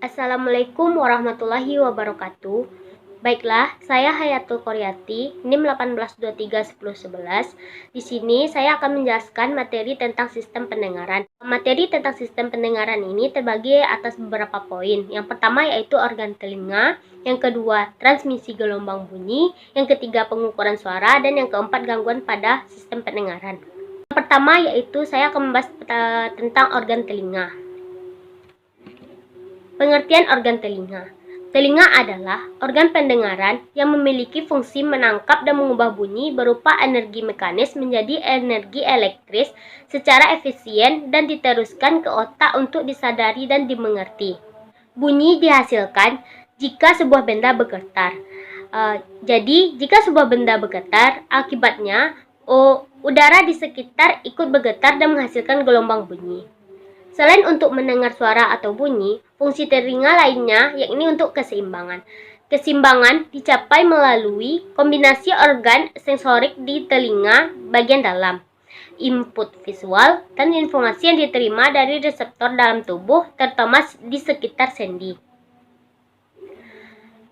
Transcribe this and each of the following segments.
Assalamualaikum warahmatullahi wabarakatuh. Baiklah, saya Hayatul Koryati, NIM 18231011. Di sini saya akan menjelaskan materi tentang sistem pendengaran. Materi tentang sistem pendengaran ini terbagi atas beberapa poin. Yang pertama yaitu organ telinga, yang kedua transmisi gelombang bunyi, yang ketiga pengukuran suara, dan yang keempat gangguan pada sistem pendengaran. Yang pertama yaitu saya akan membahas tentang organ telinga. Pengertian organ telinga. Telinga adalah organ pendengaran yang memiliki fungsi menangkap dan mengubah bunyi berupa energi mekanis menjadi energi elektris secara efisien dan diteruskan ke otak untuk disadari dan dimengerti. Bunyi dihasilkan jika sebuah benda bergetar. Jadi, jika sebuah benda bergetar, akibatnya udara di sekitar ikut bergetar dan menghasilkan gelombang bunyi. Selain untuk mendengar suara atau bunyi, fungsi telinga lainnya yakni untuk keseimbangan. Keseimbangan dicapai melalui kombinasi organ sensorik di telinga bagian dalam, input visual, dan informasi yang diterima dari reseptor dalam tubuh, terutama di sekitar sendi.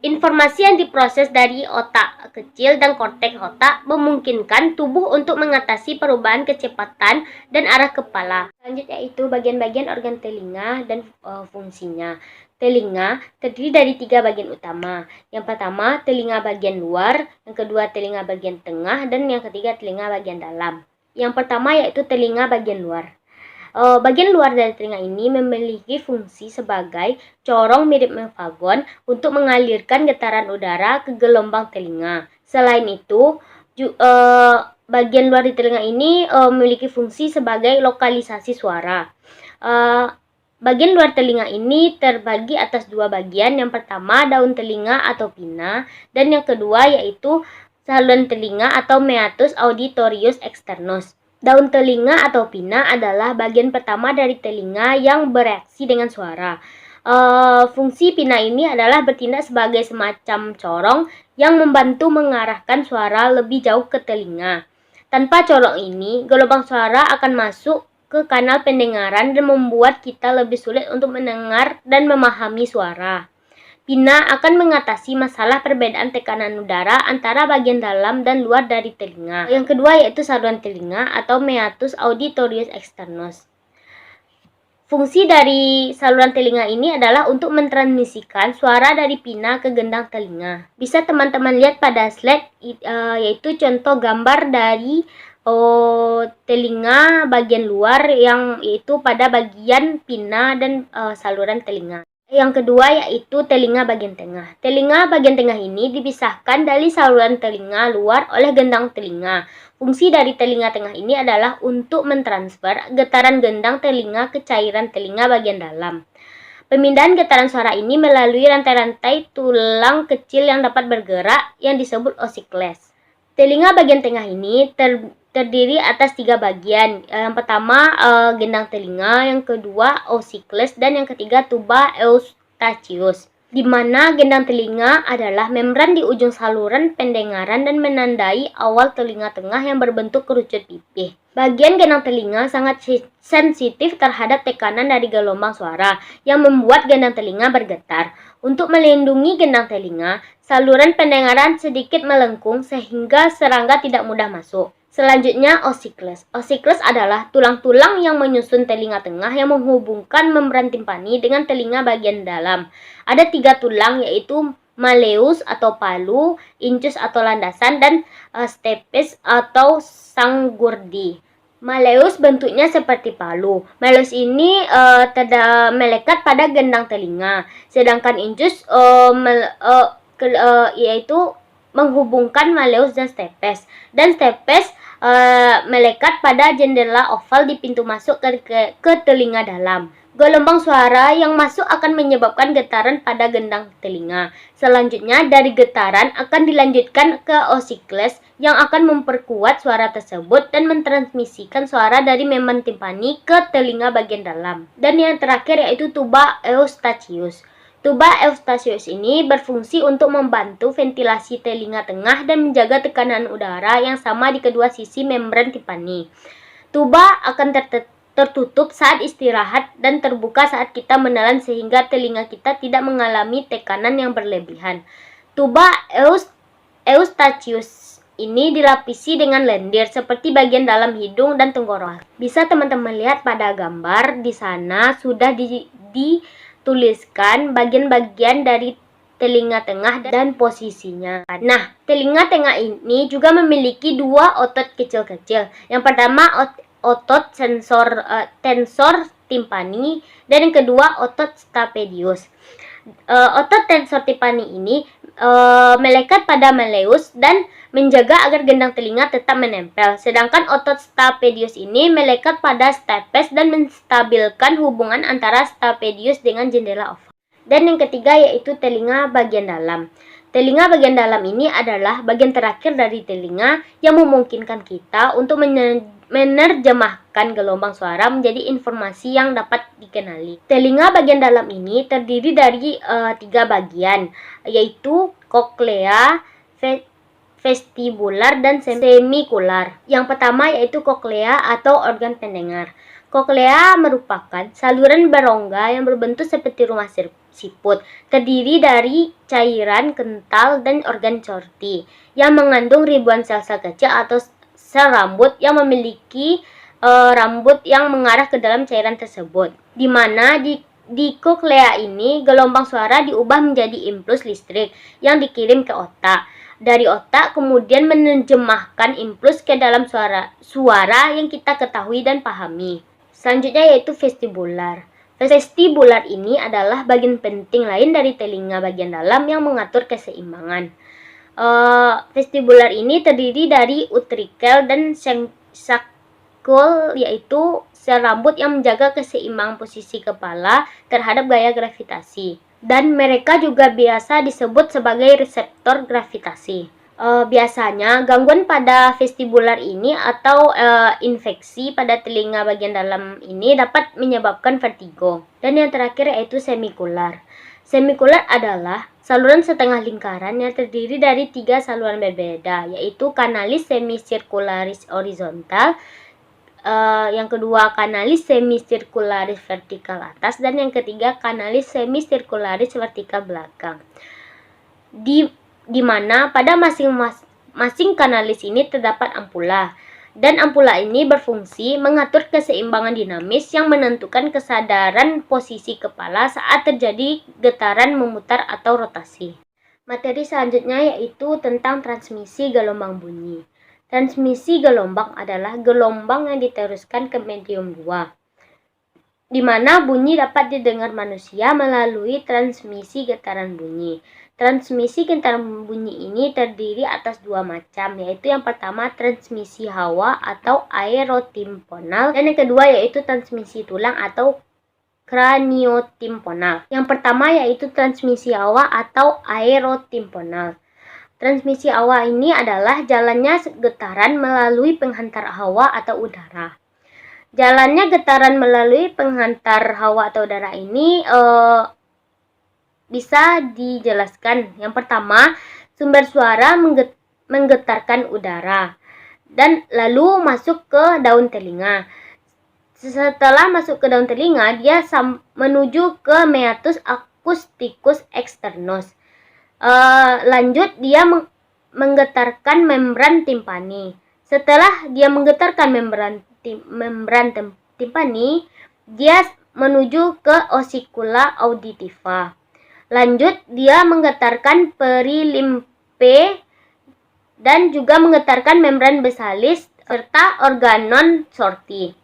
Informasi yang diproses dari otak kecil dan korteks otak memungkinkan tubuh untuk mengatasi perubahan kecepatan dan arah kepala. Selanjutnya yaitu bagian-bagian organ telinga dan fungsinya. Telinga terdiri dari 3 bagian utama. Yang pertama, telinga bagian luar, yang kedua telinga bagian tengah, dan yang ketiga telinga bagian dalam. Yang pertama yaitu telinga bagian luar. Bagian luar dari telinga ini memiliki fungsi sebagai corong mirip memfagon untuk mengalirkan getaran udara ke gelombang telinga. Selain itu, bagian luar di telinga ini memiliki fungsi sebagai lokalisasi suara. Bagian luar telinga ini terbagi atas 2 bagian. Yang pertama, daun telinga atau pinna, dan yang kedua yaitu saluran telinga atau meatus auditorius externus. Daun telinga atau pinna adalah bagian pertama dari telinga yang bereaksi dengan suara. Fungsi pinna ini adalah bertindak sebagai semacam corong yang membantu mengarahkan suara lebih jauh ke telinga. Tanpa corong ini, gelombang suara akan masuk ke kanal pendengaran dan membuat kita lebih sulit untuk mendengar dan memahami suara. Pinna akan mengatasi masalah perbedaan tekanan udara antara bagian dalam dan luar dari telinga. Yang kedua yaitu saluran telinga atau meatus auditorius externus. Fungsi dari saluran telinga ini adalah untuk mentransmisikan suara dari pinna ke gendang telinga. Bisa teman-teman lihat pada slide, yaitu contoh gambar dari telinga bagian luar yang yaitu pada bagian pinna dan saluran telinga. Yang kedua yaitu telinga bagian tengah. Telinga bagian tengah ini dipisahkan dari saluran telinga luar oleh gendang telinga. Fungsi dari telinga tengah ini adalah untuk mentransfer getaran gendang telinga ke cairan telinga bagian dalam. Pemindahan getaran suara ini melalui rantai-rantai tulang kecil yang dapat bergerak yang disebut osikles. Telinga bagian tengah ini terdiri atas 3 bagian. Yang pertama gendang telinga, yang kedua osikles, dan yang ketiga tuba eustachius. Di mana gendang telinga adalah membran di ujung saluran pendengaran dan menandai awal telinga tengah yang berbentuk kerucut pipih. Bagian gendang telinga sangat sensitif terhadap tekanan dari gelombang suara yang membuat gendang telinga bergetar. Untuk melindungi gendang telinga, saluran pendengaran sedikit melengkung sehingga serangga tidak mudah masuk. Selanjutnya osikles. Osikles adalah tulang-tulang yang menyusun telinga tengah yang menghubungkan membran timpani dengan telinga bagian dalam. Ada 3 tulang yaitu malleus atau palu, incus atau landasan, dan stapes atau sanggurdi. Malleus bentuknya seperti palu. Malleus ini melekat pada gendang telinga, sedangkan incus yaitu menghubungkan malleus dan stapes. Dan stapes melekat pada jendela oval di pintu masuk ke telinga dalam. Gelombang suara yang masuk akan menyebabkan getaran pada gendang telinga. Selanjutnya dari getaran akan dilanjutkan ke osikles yang akan memperkuat suara tersebut dan mentransmisikan suara dari membran timpani ke telinga bagian dalam. Dan yang terakhir yaitu tuba eustachius. Tuba eustachius ini berfungsi untuk membantu ventilasi telinga tengah dan menjaga tekanan udara yang sama di kedua sisi membran timpani. Tuba akan tertutup saat istirahat dan terbuka saat kita menelan sehingga telinga kita tidak mengalami tekanan yang berlebihan. Tuba Eustachius ini dilapisi dengan lendir seperti bagian dalam hidung dan tenggorokan. Bisa teman-teman lihat pada gambar di sana sudah dituliskan bagian-bagian dari telinga tengah dan posisinya. Nah, telinga tengah ini juga memiliki dua otot kecil-kecil. Yang pertama otot tensor timpani dan yang kedua otot stapedius. Otot tensor timpani ini melekat pada malleus dan menjaga agar gendang telinga tetap menempel. Sedangkan otot stapedius ini melekat pada stapes dan menstabilkan hubungan antara stapedius dengan jendela oval. Dan yang ketiga yaitu telinga bagian dalam. Telinga bagian dalam ini adalah bagian terakhir dari telinga yang memungkinkan kita untuk menerjemahkan gelombang suara menjadi informasi yang dapat dikenali. Telinga bagian dalam ini terdiri dari 3 bagian, yaitu koklea, vestibular, dan semikular. Yang pertama yaitu koklea atau organ pendengar. Koklea merupakan saluran berongga yang berbentuk seperti rumah siput, terdiri dari cairan kental dan organ corti yang mengandung ribuan sel-sel kecil atau sel rambut yang memiliki rambut yang mengarah ke dalam cairan tersebut, di mana di koklea ini gelombang suara diubah menjadi impuls listrik yang dikirim ke otak. Dari otak kemudian menerjemahkan impuls ke dalam suara yang kita ketahui dan pahami. Selanjutnya yaitu vestibular. Vestibular ini adalah bagian penting lain dari telinga bagian dalam yang mengatur keseimbangan. Vestibular ini terdiri dari utrikel dan sakul, yaitu sel rambut yang menjaga keseimbangan posisi kepala terhadap gaya gravitasi. Dan mereka juga biasa disebut sebagai reseptor gravitasi. Biasanya gangguan pada vestibular ini atau infeksi pada telinga bagian dalam ini dapat menyebabkan vertigo. Dan yang terakhir yaitu semikular. Semikular adalah saluran setengah lingkaran yang terdiri dari 3 saluran berbeda, yaitu kanalis semicircularis horizontal, yang kedua kanalis semicircularis vertikal atas, dan yang ketiga kanalis semicircularis vertikal belakang. Di mana pada masing-masing kanalis ini terdapat ampula, dan ampula ini berfungsi mengatur keseimbangan dinamis yang menentukan kesadaran posisi kepala saat terjadi getaran memutar atau rotasi. Materi selanjutnya yaitu tentang transmisi gelombang bunyi. Transmisi gelombang adalah gelombang yang diteruskan ke medium 2, di mana bunyi dapat didengar manusia melalui transmisi getaran bunyi. Transmisi getaran bunyi ini terdiri atas 2 macam, yaitu yang pertama transmisi hawa atau aerotimponal, dan yang kedua yaitu transmisi tulang atau kraniotimponal. Yang pertama yaitu transmisi hawa atau aerotimponal. Transmisi hawa ini adalah jalannya getaran melalui penghantar hawa atau udara. Jalannya getaran melalui penghantar hawa atau udara ini bisa dijelaskan. Yang pertama, sumber suara menggetarkan udara dan lalu masuk ke daun telinga. Setelah masuk ke daun telinga, dia menuju ke meatus acousticus externus. Lanjut dia menggetarkan membran timpani. Setelah dia menggetarkan membran timpani, dia menuju ke osikula auditiva. Lanjut dia menggetarkan perilimpe dan juga menggetarkan membran basalis serta organon sorti.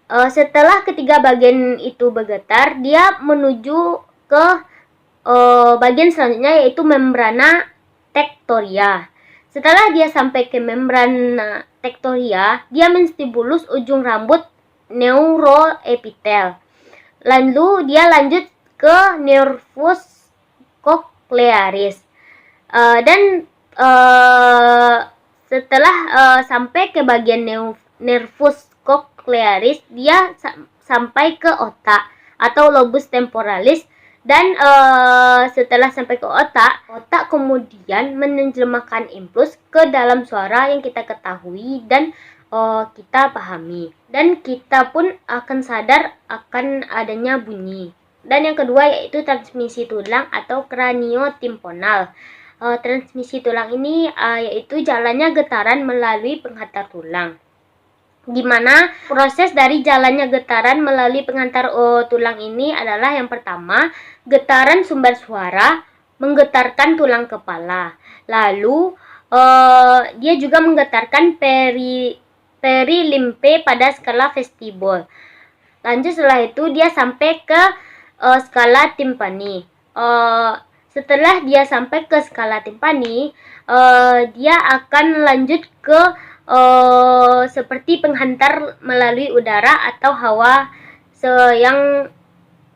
Setelah ketiga bagian itu bergetar, dia menuju ke bagian selanjutnya yaitu membrana tectoria. Setelah dia sampai ke membrana tectoria, dia menstibulus ujung rambut neuroepitel. Lalu dia lanjut ke nervus cochlearis. Dan setelah sampai ke bagian nervus cochlearis, dia sampai ke otak atau lobus temporalis. Dan setelah sampai ke otak kemudian menerjemahkan impuls ke dalam suara yang kita ketahui dan kita pahami, dan kita pun akan sadar akan adanya bunyi. Dan yang kedua yaitu transmisi tulang atau kraniotimponal. Transmisi tulang ini yaitu jalannya getaran melalui penghantar tulang. Gimana proses dari jalannya getaran melalui penghantar tulang ini adalah yang pertama, getaran sumber suara menggetarkan tulang kepala. Lalu dia juga menggetarkan perilimpe pada skala vestibul. Lanjut setelah itu dia sampai ke skala timpani. Setelah dia sampai ke skala timpani, dia akan lanjut ke seperti penghantar melalui udara atau hawa yang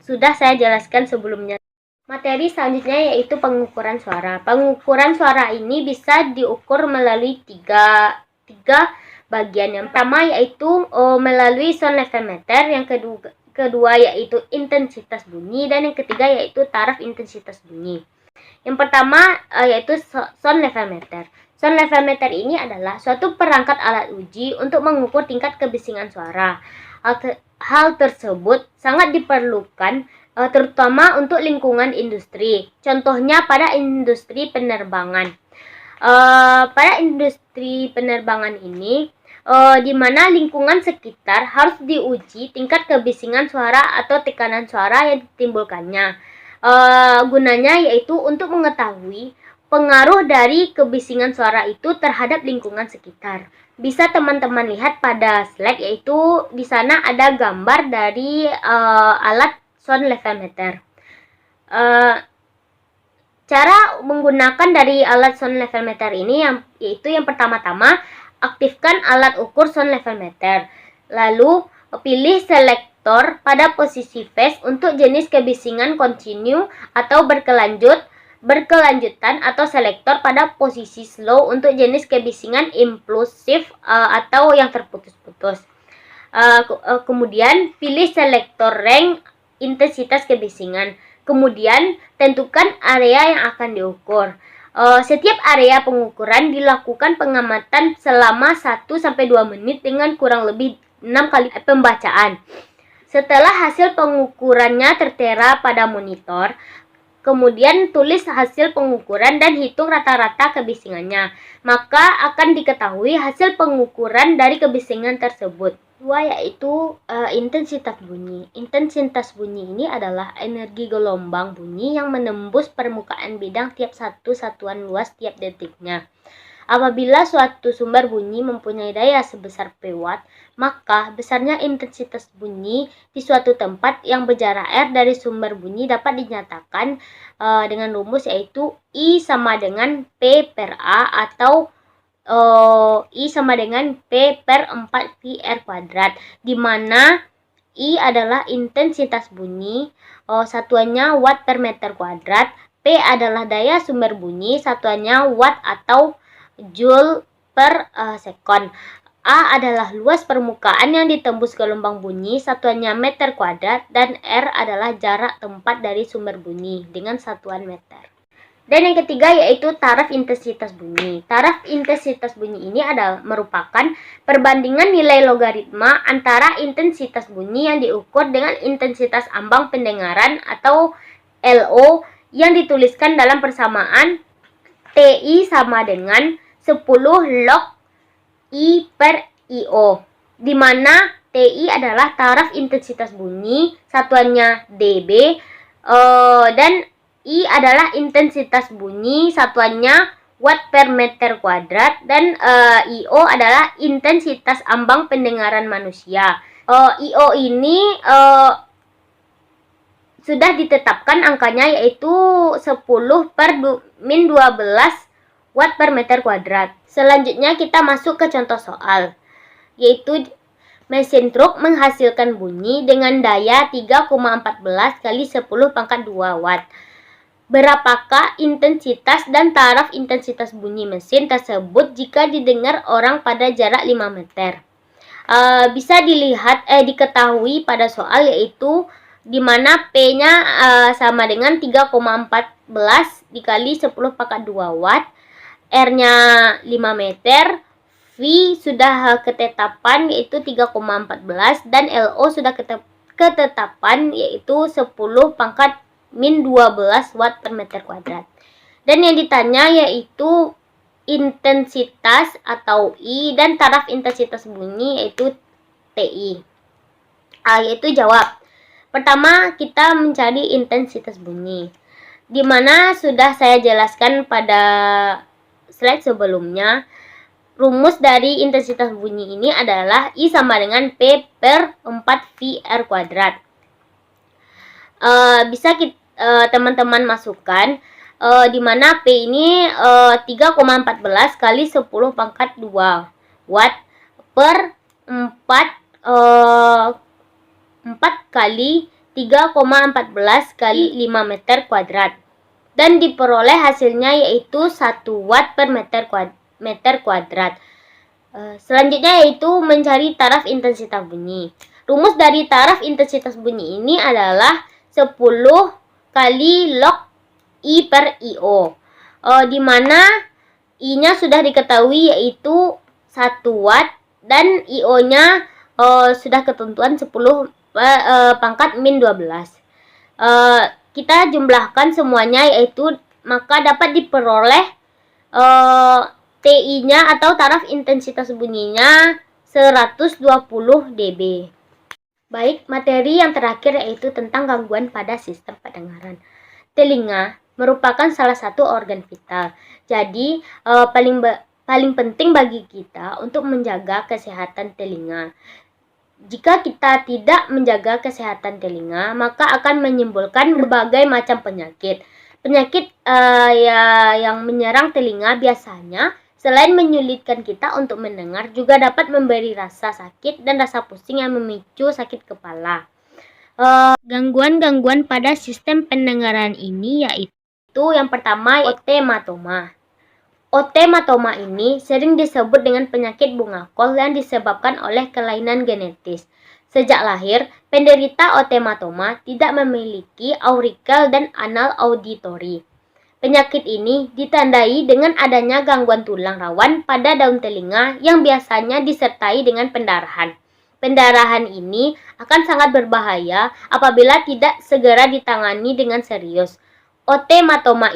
sudah saya jelaskan sebelumnya. Materi selanjutnya yaitu pengukuran suara. Pengukuran suara ini bisa diukur melalui tiga bagian. Yang pertama yaitu melalui sound level meter, yang kedua yaitu intensitas bunyi, dan yang ketiga yaitu taraf intensitas bunyi. Yang pertama yaitu sound level meter. Sound level meter ini adalah suatu perangkat alat uji untuk mengukur tingkat kebisingan suara. Hal tersebut sangat diperlukan terutama untuk lingkungan industri. Contohnya pada industri penerbangan. Pada industri penerbangan ini, di mana lingkungan sekitar harus diuji tingkat kebisingan suara atau tekanan suara yang ditimbulkannya. Gunanya yaitu untuk mengetahui pengaruh dari kebisingan suara itu terhadap lingkungan sekitar. Bisa teman-teman lihat pada slide, yaitu di sana ada gambar dari alat sound level meter. Cara menggunakan dari alat sound level meter ini yaitu yang pertama-tama, aktifkan alat ukur sound level meter. Lalu pilih selektor pada posisi phase untuk jenis kebisingan continue atau berkelanjutan, atau selektor pada posisi slow untuk jenis kebisingan impulsif atau yang terputus-putus. Kemudian pilih selektor range intensitas kebisingan. Kemudian tentukan area yang akan diukur. Setiap area pengukuran dilakukan pengamatan selama 1-2 menit dengan kurang lebih 6 kali pembacaan. Setelah hasil pengukurannya tertera pada monitor, kemudian tulis hasil pengukuran dan hitung rata-rata kebisingannya. Maka akan diketahui hasil pengukuran dari kebisingan tersebut. Dua yaitu intensitas bunyi. Intensitas bunyi ini adalah energi gelombang bunyi yang menembus permukaan bidang tiap satu satuan luas tiap detiknya. Apabila suatu sumber bunyi mempunyai daya sebesar P watt, maka besarnya intensitas bunyi di suatu tempat yang berjarak R dari sumber bunyi dapat dinyatakan dengan rumus yaitu I sama dengan P per A, atau I sama dengan P per 4 pi R kuadrat, di mana I adalah intensitas bunyi, satuannya watt per meter kuadrat, P adalah daya sumber bunyi, satuannya watt atau joule per sekon, A adalah luas permukaan yang ditembus gelombang bunyi, satuannya meter kuadrat, dan R adalah jarak tempat dari sumber bunyi dengan satuan meter. Dan yang ketiga yaitu taraf intensitas bunyi. Taraf intensitas bunyi ini merupakan perbandingan nilai logaritma antara intensitas bunyi yang diukur dengan intensitas ambang pendengaran atau LO yang dituliskan dalam persamaan TI sama dengan 10 log I per IO, di mana TI adalah taraf intensitas bunyi, satuannya dB, dan I adalah intensitas bunyi, satuannya watt per meter kuadrat, dan IO adalah intensitas ambang pendengaran manusia. IO ini sudah ditetapkan angkanya yaitu 10 per min 12 watt per meter kuadrat. Selanjutnya kita masuk ke contoh soal, yaitu mesin truk menghasilkan bunyi dengan daya 3,14 kali 10 pangkat 2 watt. Berapakah intensitas dan taraf intensitas bunyi mesin tersebut jika didengar orang pada jarak 5 meter? Bisa diketahui pada soal, yaitu di mana P-nya sama dengan 3,14 dikali 10 pangkat 2 watt, R-nya 5 meter, V sudah ketetapan yaitu 3,14 dan LO sudah ketetapan yaitu 10 pangkat min 12 watt per meter kuadrat. Dan yang ditanya yaitu intensitas atau I dan taraf intensitas bunyi yaitu TI. Yaitu jawab. Pertama, kita mencari intensitas bunyi. Dimana sudah saya jelaskan pada slide sebelumnya, rumus dari intensitas bunyi ini adalah I sama dengan P per 4VR kuadrat. Bisa teman-teman masukkan dimana P ini 3,14 kali 10 pangkat 2 watt per 4 kali 3,14 kali 5 meter kuadrat. Dan diperoleh hasilnya yaitu 1 watt per meter kuadrat. Selanjutnya yaitu mencari taraf intensitas bunyi. Rumus dari taraf intensitas bunyi ini adalah 10 kali log I per IO. Di mana I-nya sudah diketahui yaitu 1 watt dan IO-nya sudah ketentuan 10 pangkat min 12. Kita jumlahkan semuanya yaitu maka dapat diperoleh TI-nya atau taraf intensitas bunyinya 120 dB. Baik, materi yang terakhir yaitu tentang gangguan pada sistem pendengaran. Telinga merupakan salah satu organ vital. Jadi, paling penting bagi kita untuk menjaga kesehatan telinga. Jika kita tidak menjaga kesehatan telinga, maka akan menimbulkan berbagai macam penyakit. Penyakit yang menyerang telinga biasanya selain menyulitkan kita untuk mendengar, juga dapat memberi rasa sakit dan rasa pusing yang memicu sakit kepala. Gangguan-gangguan pada sistem pendengaran ini yaitu yang pertama otematoma. Otematoma ini sering disebut dengan penyakit bunga kol yang disebabkan oleh kelainan genetis. Sejak lahir, penderita otematoma tidak memiliki aurikel dan anal auditori. Penyakit ini ditandai dengan adanya gangguan tulang rawan pada daun telinga yang biasanya disertai dengan pendarahan. Pendarahan ini akan sangat berbahaya apabila tidak segera ditangani dengan serius. Otematoma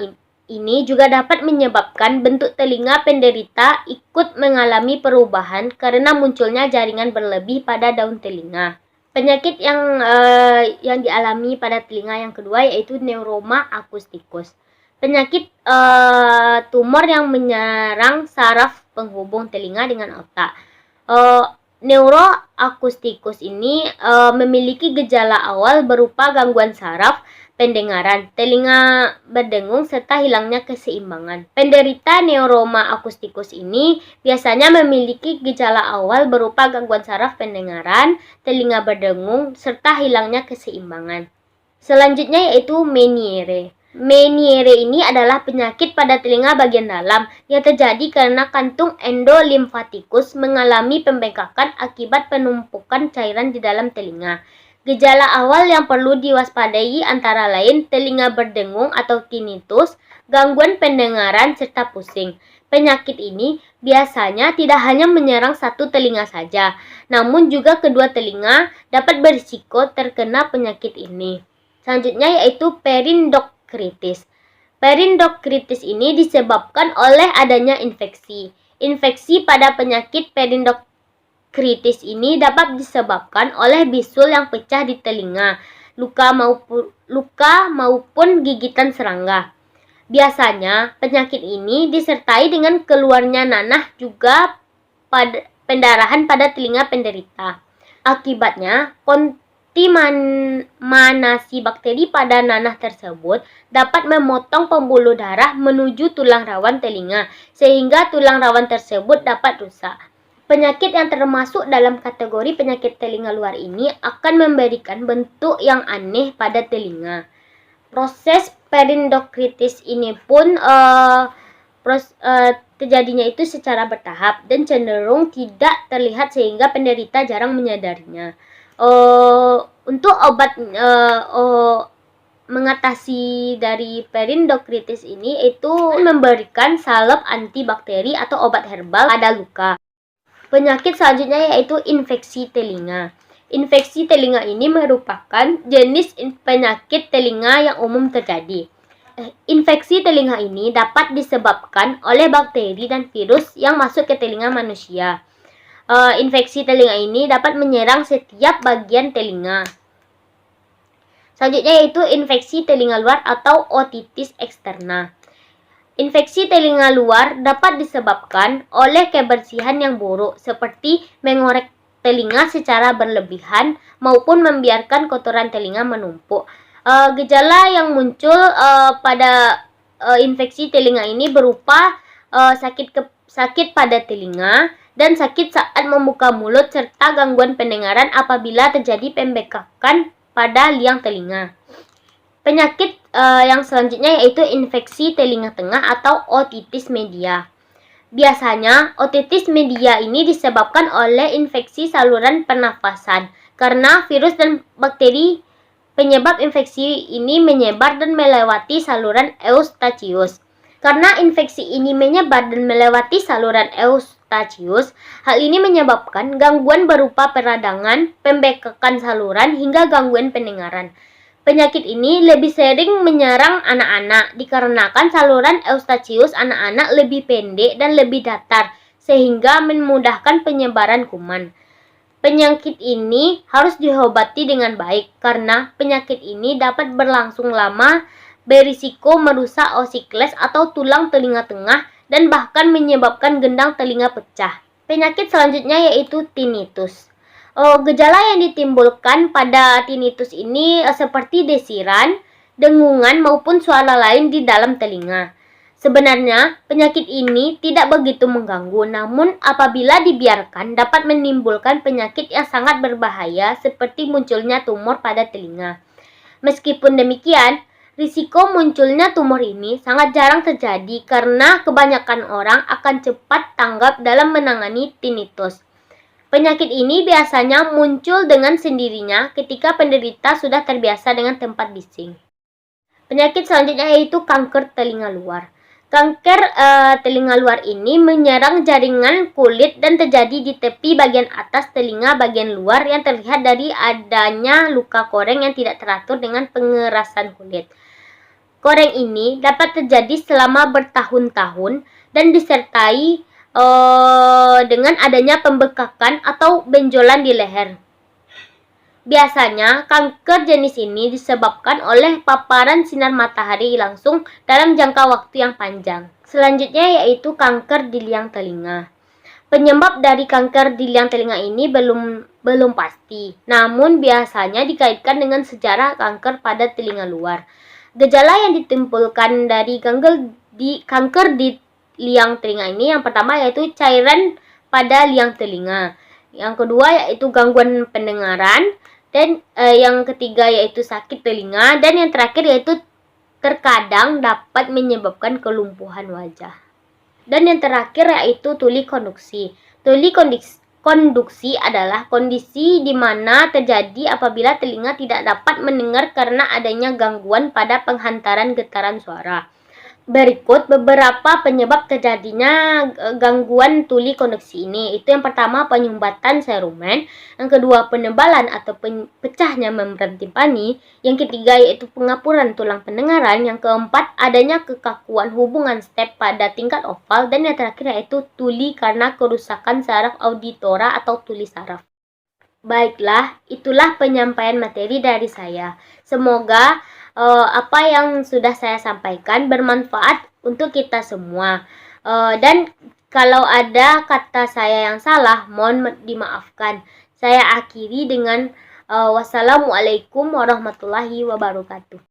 ini juga dapat menyebabkan bentuk telinga penderita ikut mengalami perubahan karena munculnya jaringan berlebih pada daun telinga. Penyakit yang dialami pada telinga yang kedua yaitu neuroma akustikus. Penyakit tumor yang menyerang saraf penghubung telinga dengan otak. Neuroakustikus ini memiliki gejala awal berupa gangguan saraf pendengaran, telinga berdengung, serta hilangnya keseimbangan. Penderita neuroma akustikus ini biasanya memiliki gejala awal berupa gangguan saraf pendengaran, telinga berdengung, serta hilangnya keseimbangan. Selanjutnya yaitu Meniere. Meniere ini adalah penyakit pada telinga bagian dalam yang terjadi karena kantung endolimfatikus mengalami pembengkakan akibat penumpukan cairan di dalam telinga. Gejala awal yang perlu diwaspadai antara lain telinga berdengung atau tinnitus, gangguan pendengaran, serta pusing. Penyakit ini biasanya tidak hanya menyerang satu telinga saja, namun juga kedua telinga dapat berisiko terkena penyakit ini. Selanjutnya yaitu perindokritis. Perindokritis ini disebabkan oleh adanya infeksi. Infeksi pada penyakit perindokritis ini dapat disebabkan oleh bisul yang pecah di telinga, luka maupun gigitan serangga. Biasanya penyakit ini disertai dengan keluarnya nanah juga pada pendarahan pada telinga penderita. Akibatnya, kontaminasi bakteri pada nanah tersebut dapat memotong pembuluh darah menuju tulang rawan telinga, sehingga tulang rawan tersebut dapat rusak. Penyakit yang termasuk dalam kategori penyakit telinga luar ini akan memberikan bentuk yang aneh pada telinga. Proses perindokritis ini pun terjadinya itu secara bertahap dan cenderung tidak terlihat sehingga penderita jarang menyadarinya. Untuk obat mengatasi dari perindokritis ini itu memberikan salep antibakteri atau obat herbal pada luka. Penyakit selanjutnya yaitu infeksi telinga. Infeksi telinga ini merupakan jenis penyakit telinga yang umum terjadi. Infeksi telinga ini dapat disebabkan oleh bakteri dan virus yang masuk ke telinga manusia. Infeksi telinga ini dapat menyerang setiap bagian telinga. Selanjutnya yaitu infeksi telinga luar atau otitis eksterna. Infeksi telinga luar dapat disebabkan oleh kebersihan yang buruk seperti mengorek telinga secara berlebihan maupun membiarkan kotoran telinga menumpuk. Gejala yang muncul pada infeksi telinga ini berupa sakit pada telinga dan sakit saat membuka mulut serta gangguan pendengaran apabila terjadi pembekakan pada liang telinga. Penyakit yang selanjutnya yaitu infeksi telinga tengah atau otitis media. Biasanya, otitis media ini disebabkan oleh infeksi saluran pernafasan karena virus dan bakteri penyebab infeksi ini menyebar dan melewati saluran eustachius. Karena infeksi ini menyebar dan melewati saluran eustachius, hal ini menyebabkan gangguan berupa peradangan, pembekakan saluran, hingga gangguan pendengaran. Penyakit ini lebih sering menyerang anak-anak dikarenakan saluran eustachius anak-anak lebih pendek dan lebih datar sehingga memudahkan penyebaran kuman. Penyakit ini harus diobati dengan baik karena penyakit ini dapat berlangsung lama, berisiko merusak osikles atau tulang telinga tengah dan bahkan menyebabkan gendang telinga pecah. Penyakit selanjutnya yaitu tinnitus. Gejala yang ditimbulkan pada tinnitus ini seperti desiran, dengungan maupun suara lain di dalam telinga. Sebenarnya, penyakit ini tidak begitu mengganggu, namun apabila dibiarkan dapat menimbulkan penyakit yang sangat berbahaya seperti munculnya tumor pada telinga. Meskipun demikian, risiko munculnya tumor ini sangat jarang terjadi karena kebanyakan orang akan cepat tanggap dalam menangani tinnitus. Penyakit ini biasanya muncul dengan sendirinya ketika penderita sudah terbiasa dengan tempat bising. Penyakit selanjutnya yaitu kanker telinga luar. Kanker telinga luar ini menyerang jaringan kulit dan terjadi di tepi bagian atas telinga bagian luar yang terlihat dari adanya luka koreng yang tidak teratur dengan pengerasan kulit. Koreng ini dapat terjadi selama bertahun-tahun dan disertai dengan adanya pembekakan atau benjolan di leher. Biasanya, kanker jenis ini disebabkan oleh paparan sinar matahari langsung dalam jangka waktu yang panjang. Selanjutnya yaitu kanker di liang telinga. Penyebab dari kanker di liang telinga ini belum pasti, namun biasanya dikaitkan dengan sejarah kanker pada telinga luar. Gejala yang ditimbulkan dari kanker di liang telinga ini yang pertama yaitu cairan pada liang telinga, yang kedua yaitu gangguan pendengaran, dan yang ketiga yaitu sakit telinga, dan yang terakhir yaitu terkadang dapat menyebabkan kelumpuhan wajah. Dan yang terakhir yaitu tuli konduksi. Tuli konduksi adalah kondisi di mana terjadi apabila telinga tidak dapat mendengar karena adanya gangguan pada penghantaran getaran suara. Berikut beberapa penyebab terjadinya gangguan tuli konduksi ini. Itu yang pertama penyumbatan serumen, yang kedua penebalan atau pecahnya membran timpani, yang ketiga yaitu pengapuran tulang pendengaran, yang keempat adanya kekakuan hubungan step pada tingkat oval, dan yang terakhir yaitu tuli karena kerusakan saraf auditora atau tuli saraf. Baiklah, itulah penyampaian materi dari saya. Semoga apa yang sudah saya sampaikan bermanfaat untuk kita semua. Dan kalau ada kata saya yang salah, mohon dimaafkan. Saya akhiri dengan wassalamualaikum warahmatullahi wabarakatuh.